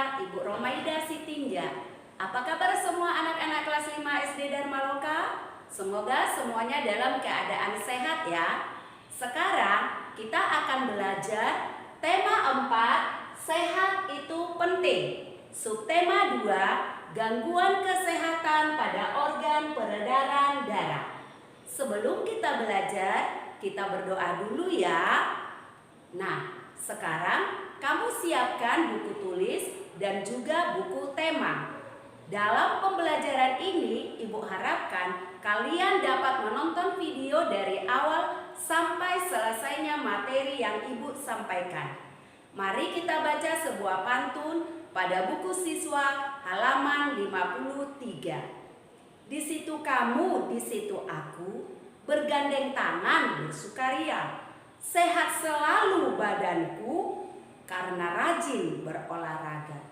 saya, Ibu Romaida Sitinja. Apa kabar semua anak-anak kelas 5 SD Dharma Loka? Semoga semuanya dalam keadaan sehat ya. Sekarang kita akan belajar tema 4, sehat itu penting. Subtema 2, gangguan kesehatan pada organ peredaran darah. Sebelum kita belajar, kita berdoa dulu ya. Nah, sekarang kamu siapkan buku tulis dan juga buku tema. Dalam pembelajaran ini, Ibu harapkan kalian dapat menonton video dari awal sampai selesainya materi yang Ibu sampaikan. Mari kita baca sebuah pantun pada buku siswa halaman 53. Di situ kamu, di situ aku, bergandeng tangan bersukaria. Sehat selalu badanku karena rajin berolahraga.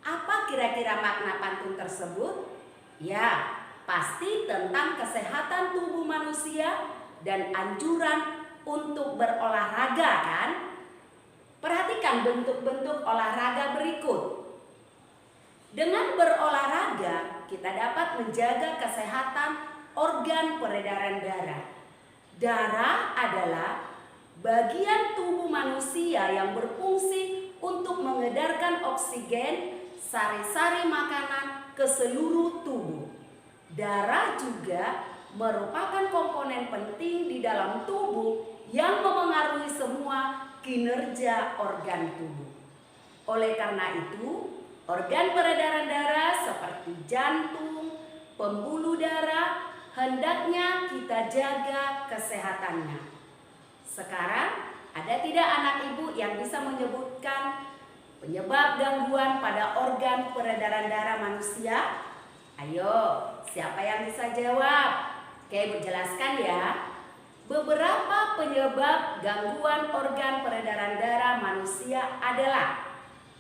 Apa kira-kira makna pantun tersebut? Ya, pasti tentang kesehatan tubuh manusia dan anjuran untuk berolahraga kan? Perhatikan bentuk-bentuk olahraga berikut. Dengan berolahraga, kita dapat menjaga kesehatan organ peredaran darah. Darah adalah bagian tubuh manusia yang berfungsi untuk mengedarkan oksigen, sari-sari makanan ke seluruh tubuh. Darah juga merupakan komponen penting di dalam tubuh yang memengaruhi semua kinerja organ tubuh. Oleh karena itu, organ peredaran darah seperti jantung, pembuluh darah hendaknya kita jaga kesehatannya. Sekarang, ada tidak anak ibu yang bisa menyebutkan penyebab gangguan pada organ peredaran darah manusia? Ayo, siapa yang bisa jawab? Oke, Ibu jelaskan ya. Beberapa penyebab gangguan organ peredaran darah manusia adalah: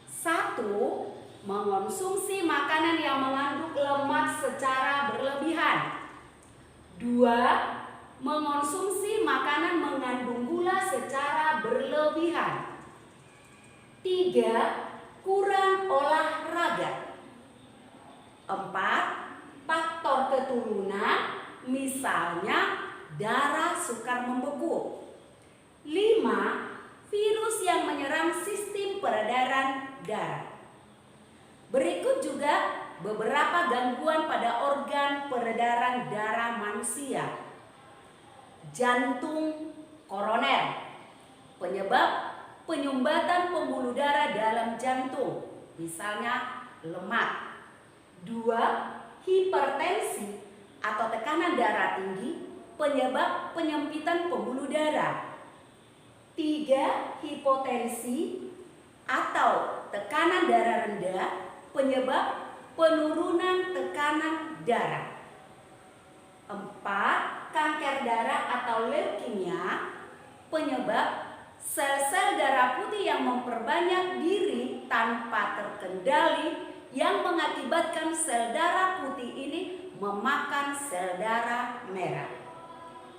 1. Mengonsumsi makanan yang mengandung lemak secara berlebihan. 2. Mengonsumsi makanan mengandung gula secara berlebihan. 3. Kurang olahraga. 4. Faktor keturunan, misalnya darah sukar membeku. 5. Virus yang menyerang sistem peredaran darah. Berikut juga beberapa gangguan pada organ peredaran darah manusia. Jantung koroner, penyebab penyumbatan pembuluh darah dalam jantung, misalnya lemak. 2. Hipertensi atau tekanan darah tinggi, penyebab penyempitan pembuluh darah. 3. Hipotensi atau tekanan darah rendah, penyebab penurunan tekanan darah. 4. Kanker darah atau leukemia, penyebab sel-sel darah putih yang memperbanyak diri tanpa terkendali yang mengakibatkan sel darah putih ini memakan sel darah merah.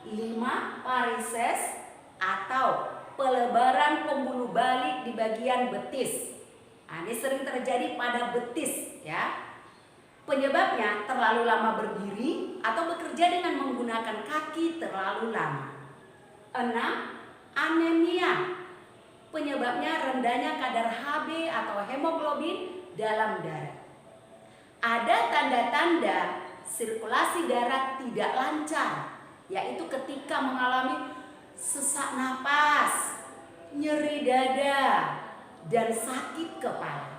5. Varises atau pelebaran pembuluh balik di bagian betis. Ini sering terjadi pada betis ya. Penyebabnya terlalu lama berdiri atau bekerja dengan menggunakan kaki terlalu lama. 6. Anemia. Penyebabnya rendahnya kadar Hb atau hemoglobin dalam darah. Ada tanda-tanda sirkulasi darah tidak lancar, yaitu ketika mengalami sesak napas, nyeri dada, dan sakit kepala.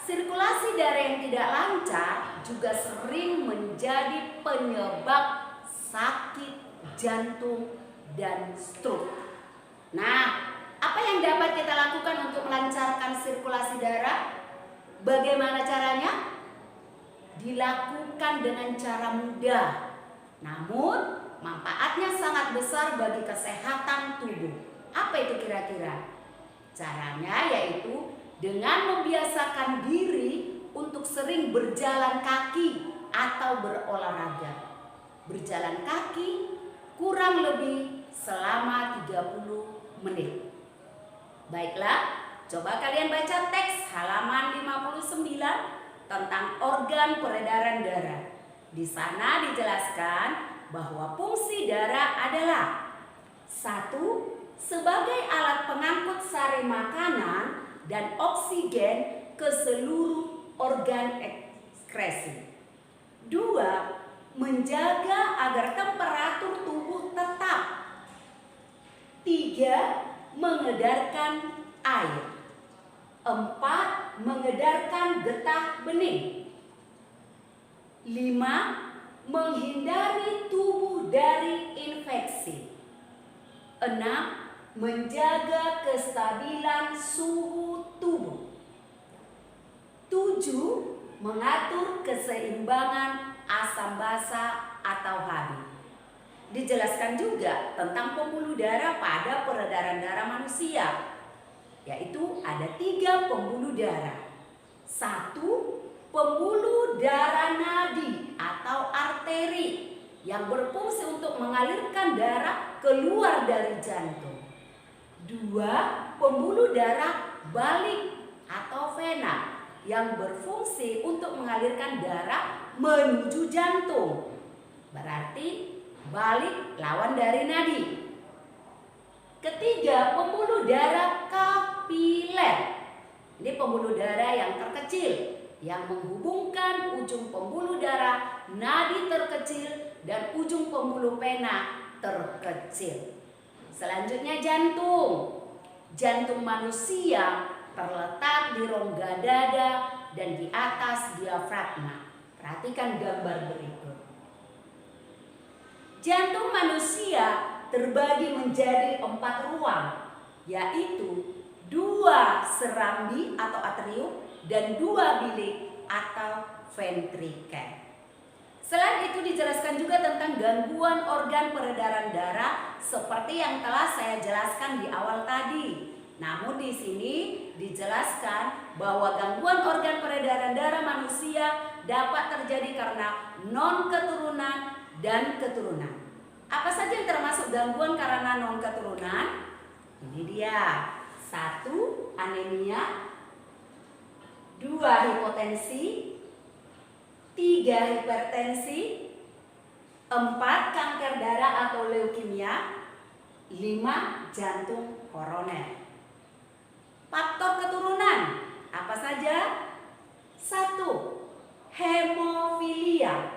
Sirkulasi darah yang tidak lancar juga sering menjadi penyebab sakit jantung dan stroke. Nah, apa yang dapat kita lakukan untuk melancarkan sirkulasi darah? Bagaimana caranya? Dilakukan dengan cara mudah, namun manfaatnya sangat besar bagi kesehatan tubuh. Apa itu kira-kira? Caranya yaitu dengan membiasakan diri untuk sering berjalan kaki atau berolahraga. Berjalan kaki kurang lebih selama 30 menit. Baiklah, coba kalian baca teks halaman tentang organ peredaran darah. Di sana dijelaskan bahwa fungsi darah adalah: 1. Sebagai alat pengangkut sari makanan dan oksigen ke seluruh organ ekskresi. 2. Menjaga agar temperatur tubuh tetap. 3. Mengedarkan air. 4. Mengedarkan getah bening. 5. Menghindari tubuh dari infeksi. 6. Menjaga kestabilan suhu tubuh. 7. Mengatur keseimbangan asam basa atau HB. Dijelaskan juga tentang pembuluh darah pada peredaran darah manusia, yaitu ada 3 pembuluh darah. 1. Pembuluh darah nadi atau arteri yang berfungsi untuk mengalirkan darah keluar dari jantung. 2. Pembuluh darah balik atau vena yang berfungsi untuk mengalirkan darah menuju jantung. Berarti balik lawan dari nadi. Ketiga, pembuluh darah kapiler. Ini pembuluh darah yang terkecil yang menghubungkan ujung pembuluh darah nadi terkecil dan ujung pembuluh vena terkecil. Selanjutnya jantung. Jantung manusia terletak di rongga dada dan di atas diafragma. Perhatikan gambar berikut. Jantung manusia terbagi menjadi 4 ruang, yaitu 2 serambi atau atrium dan 2 bilik atau ventrikel. Selain itu dijelaskan juga tentang gangguan organ peredaran darah seperti yang telah saya jelaskan di awal tadi. Namun di sini dijelaskan bahwa gangguan organ peredaran darah manusia dapat terjadi karena non-keturunan dan keturunan. Apa saja yang termasuk gangguan karena non-keturunan? Ini dia. 1. Anemia. 2. Hipotensi. 3. Hipertensi. 4. Kanker darah atau leukemia. 5. Jantung koroner. Faktor keturunan apa saja? 1. Hemofilia.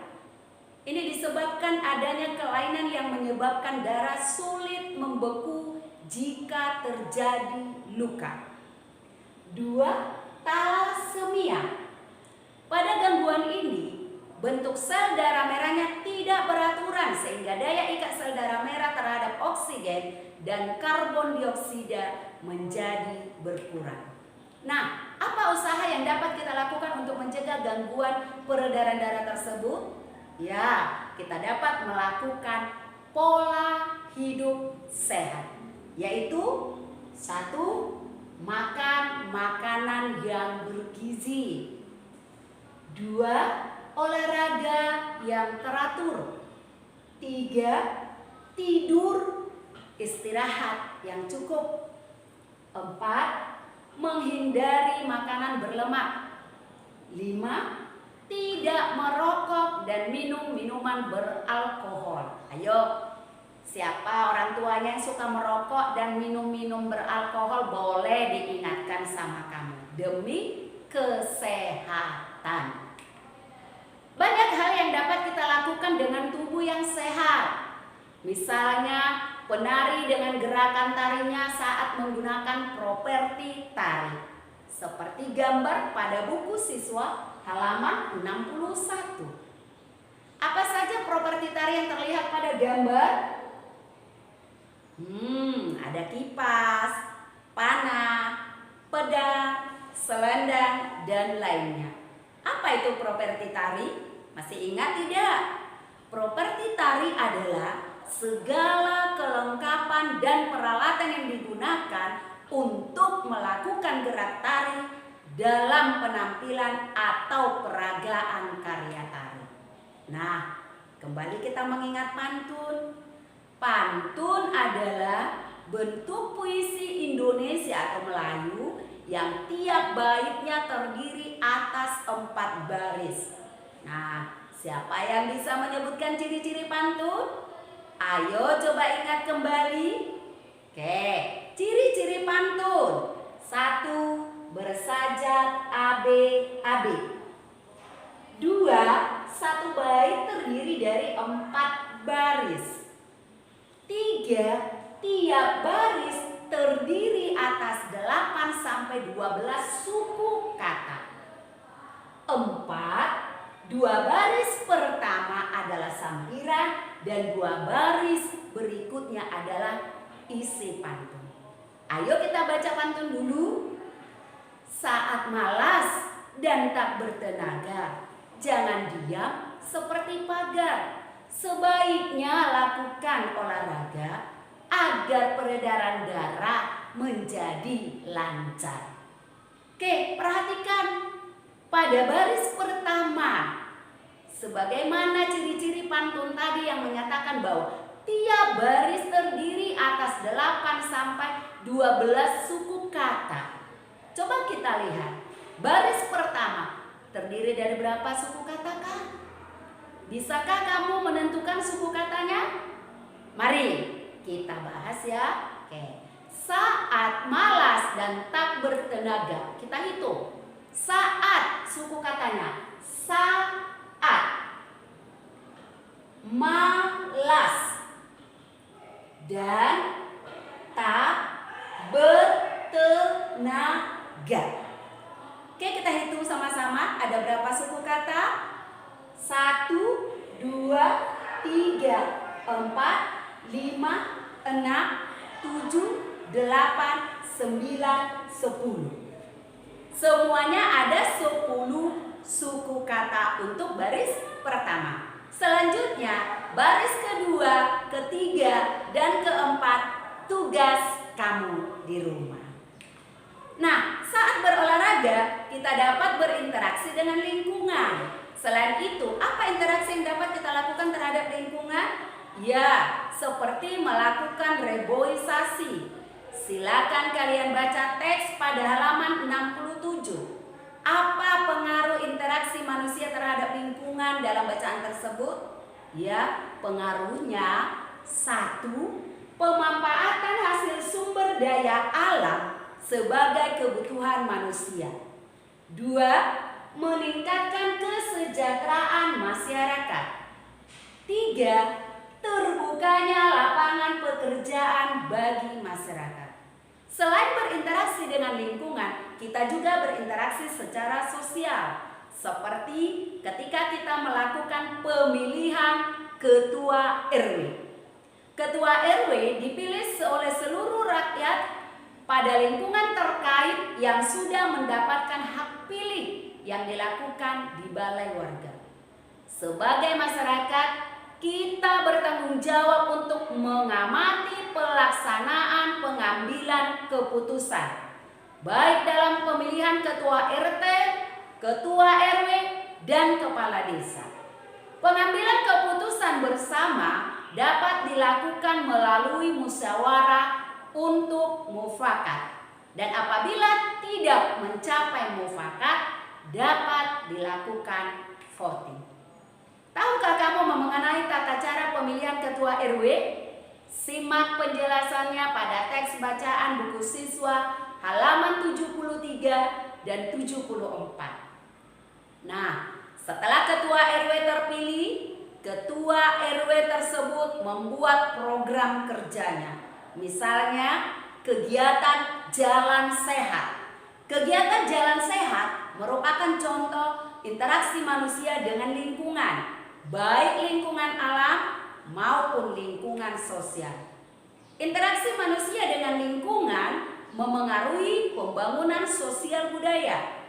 Ini disebabkan adanya kelainan yang menyebabkan darah sulit membeku jika terjadi luka. 2. Talasemia. Pada gangguan ini, bentuk sel darah merahnya tidak beraturan sehingga daya ikat sel darah merah terhadap oksigen dan karbon dioksida menjadi berkurang. Nah, apa usaha yang dapat kita lakukan untuk mencegah gangguan peredaran darah tersebut? Ya, kita dapat melakukan pola hidup sehat, yaitu 1. Makan makanan yang bergizi. 2. Olahraga yang teratur. 3. Tidur istirahat yang cukup. 4. Menghindari makanan berlemak. 5. Tidak merokok dan minum minuman beralkohol. Ayo, siapa orang tuanya yang suka merokok dan minum-minum beralkohol boleh diingatkan sama kamu demi kesehatan. Banyak hal yang dapat kita lakukan dengan tubuh yang sehat. Misalnya penari dengan gerakan tarinya saat menggunakan properti tari. Seperti gambar pada buku siswa halaman 61. Apa saja properti tari yang terlihat pada gambar? Ada kipas, panah, pedang, selendang, dan lainnya. Apa itu properti tari? Masih ingat tidak? Properti tari adalah segala kelengkapan dan peralatan yang digunakan untuk melakukan gerak tari dalam penampilan atau peragaan karya tari. Nah, kembali kita mengingat pantun. Pantun adalah bentuk puisi Indonesia atau Melayu yang tiap baitnya terdiri atas atas 4 baris. Nah, siapa yang bisa menyebutkan ciri-ciri pantun? Ayo coba ingat kembali. Oke, ciri-ciri pantun. 1. Bersajat AB. 2. Satu bait terdiri dari 4 baris. 3. Tiap baris terdiri atas 8 sampai 12 suku kata. 4. 2 baris pertama adalah sampiran dan 2 baris berikutnya adalah isi pantun. Ayo kita baca pantun dulu. Saat malas dan tak bertenaga, jangan diam seperti pagar. Sebaiknya lakukan olahraga agar peredaran darah menjadi lancar. Oke, perhatikan pada baris pertama. Sebagaimana ciri-ciri pantun tadi yang menyatakan bahwa tiap baris terdiri atas 8 sampai 12 suku kata. Coba kita lihat. Baris pertama terdiri dari berapa suku kata, Kak? Bisakah kamu menentukan suku katanya? Mari kita bahas ya. Oke. Saat malas dan tak bertenaga. Kita hitung. Saat suku katanya. Saat. Malas. Dan tak bertenaga. Oke, kita hitung sama-sama. Ada berapa suku kata? 1, 2, 3, 4, 5, 6, 7, 8, 9, 10. Semuanya ada 10 suku kata untuk baris pertama. Selanjutnya baris kedua, ketiga, dan keempat tugas kamu di rumah. Nah, saat berolahraga kita dapat berinteraksi dengan lingkungan. Selain itu, apa interaksi yang dapat kita lakukan terhadap lingkungan? Ya, seperti melakukan reboisasi. Silakan kalian baca teks pada halaman 67. Apa pengaruh interaksi manusia terhadap lingkungan dalam bacaan tersebut? Ya, pengaruhnya 1. Pemanfaatan hasil sumber daya alam sebagai kebutuhan manusia. 2. Meningkatkan kesejahteraan masyarakat. 3. Terbukanya lapangan pekerjaan bagi masyarakat. Selain berinteraksi dengan lingkungan, kita juga berinteraksi secara sosial. Seperti ketika kita melakukan pemilihan ketua RW. Ketua RW dipilih oleh seluruh rakyat pada lingkungan terkait yang sudah mendapatkan hak pilih yang dilakukan di balai warga. Sebagai masyarakat, kita bertanggung jawab untuk mengamati pelaksanaan pengambilan keputusan, baik dalam pemilihan ketua RT, ketua RW, dan kepala desa. Pengambilan keputusan bersama dapat dilakukan melalui musyawarah untuk mufakat, dan apabila tidak mencapai mufakat dapat dilakukan voting. Tahukah kamu mengenai tata cara pemilihan ketua RW? Simak penjelasannya pada teks bacaan buku siswa halaman 73 dan 74. Nah, setelah ketua RW terpilih, ketua RW tersebut membuat program kerjanya. Misalnya, kegiatan jalan sehat. Kegiatan jalan sehat merupakan contoh interaksi manusia dengan lingkungan, baik lingkungan alam maupun lingkungan sosial. Interaksi manusia dengan lingkungan memengaruhi pembangunan sosial budaya.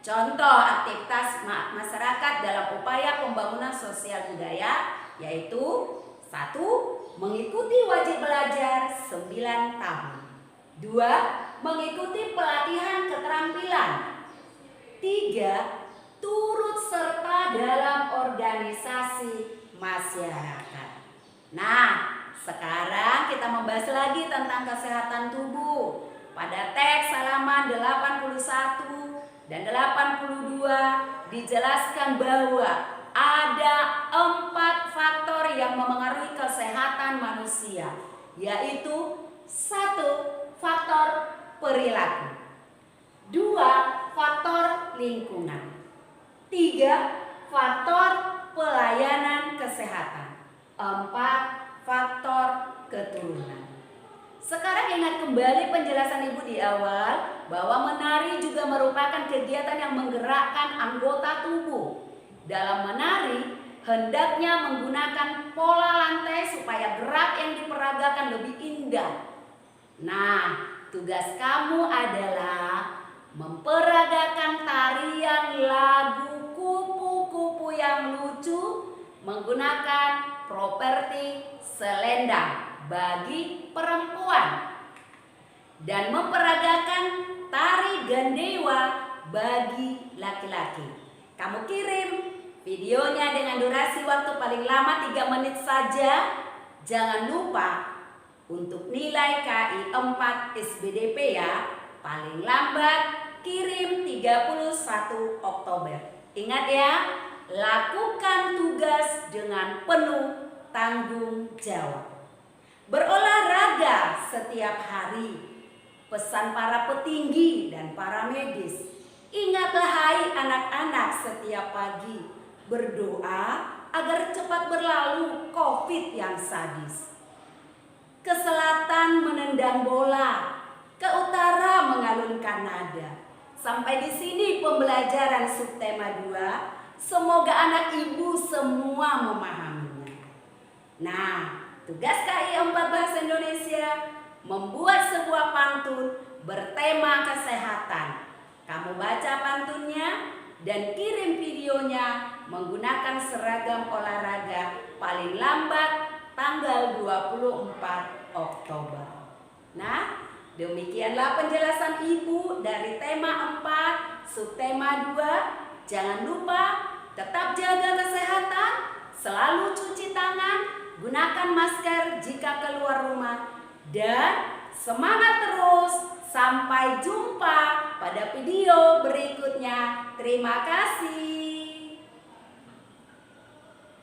Contoh aktivitas masyarakat dalam upaya pembangunan sosial budaya yaitu 1. Mengikuti wajib belajar 9 tahun. 2. Mengikuti pelatihan keterampilan. 3. Turut serta dalam organisasi masyarakat. Nah, sekarang kita membahas lagi tentang kesehatan tubuh. Pada teks halaman 81 dan 82 dijelaskan bahwa ada 4 faktor yang memengaruhi kesehatan manusia, yaitu 1. Faktor perilaku, 2. Faktor lingkungan, 3. Faktor pelayanan kesehatan, 4. Faktor keturunan. Sekarang ingat kembali penjelasan Ibu di awal bahwa menari juga merupakan kegiatan yang menggerakkan anggota tubuh. Dalam menari, hendaknya menggunakan pola lantai supaya gerak yang diperagakan lebih indah. Nah, tugas kamu adalah memperagakan tarian lagu kupu-kupu yang lucu menggunakan properti selendang bagi perempuan dan memperagakan tari gandewa bagi laki-laki. Kamu kirim videonya dengan durasi waktu paling lama 3 menit saja. Jangan lupa untuk nilai KI 4 SBDP ya. Paling lambat kirim 31 Oktober. Ingat ya, lakukan tugas dengan penuh tanggung jawab. Berolahraga setiap hari. Pesan para petinggi dan para medis. Ingatlah hai anak-anak, setiap pagi berdoa agar cepat berlalu COVID yang sadis. Ke selatan menendang bola, ke utara mengalunkan nada. Sampai di sini pembelajaran subtema 2. Semoga anak ibu semua memahaminya. Nah, tugas KI 4 Bahasa Indonesia membuat sebuah pantun bertema kesehatan. Kamu baca pantunnya dan kirim videonya menggunakan seragam olahraga paling lambat tanggal 24 Oktober. Nah, demikianlah penjelasan Ibu dari tema 4, subtema 2. Jangan lupa tetap jaga kesehatan, selalu cuci tangan, gunakan masker jika keluar rumah, dan semangat terus. Sampai jumpa pada video berikutnya. Terima kasih.